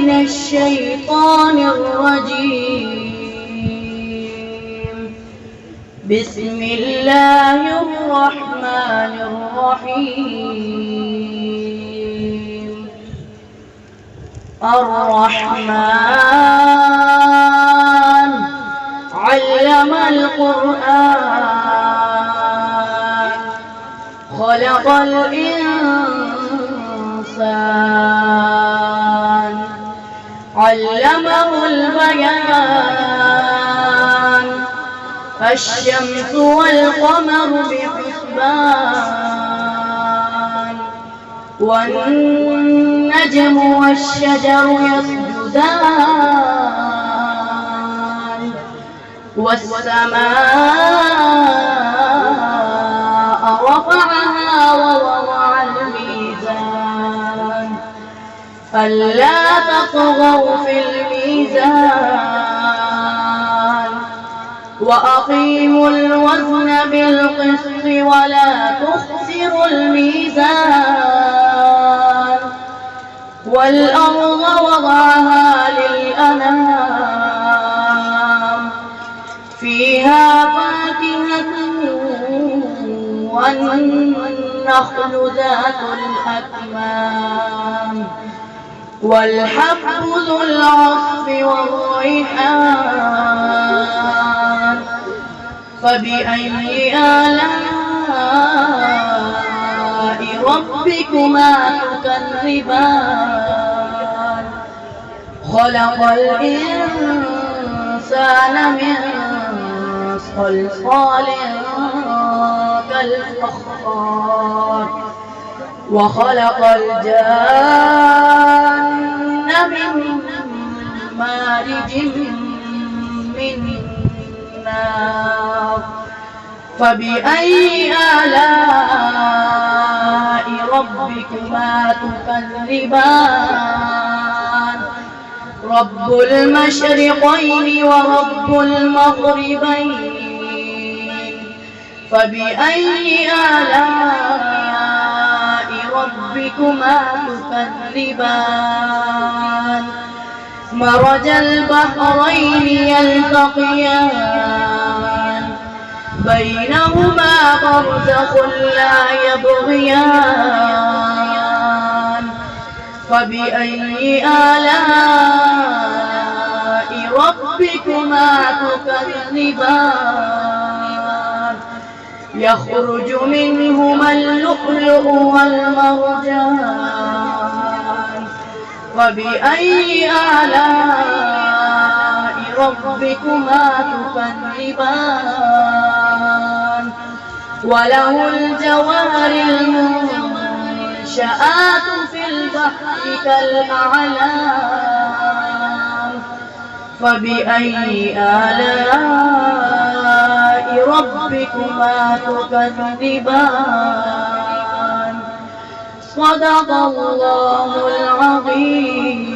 من الشيطان الرجيم. بسم الله الرحمن الرحيم. الرحمن علم القرآن خلق الإنسان علمه البيان. الشمس والقمر بحسبان والنجم والشجر يسجدان والسماء رفعها ووضع الميزان ألا تطغوا في الميزان وأقيموا الوزن بالقسط ولا تخسروا الميزان. والأرض وضعها للأنام فيها فاكهة والنخل ذات الأكمام والحب ذو العصف والريحان. فبأي آلاء ربكما تكذبان. خلق الإنسان من صلصال كالفخار وخلق الجان من مارج من نار. فبأي آلاء ربكما تكذبان. رب المشرقين ورب المغربين. فبأي آلاء ربكما تكذبان. مرج البحرين يلتقيان بينهما برزخ لا يبغيان. فبأي آلاء ربكما تكذبان. يخرج منهما اللؤلؤ والمرجان. فبأي آلاء ربكما تكذبان. وله الجوار المنشآت في البحر كالأعلام. فبأي آلاء ربكما تكذبان. صدق الله العظيم.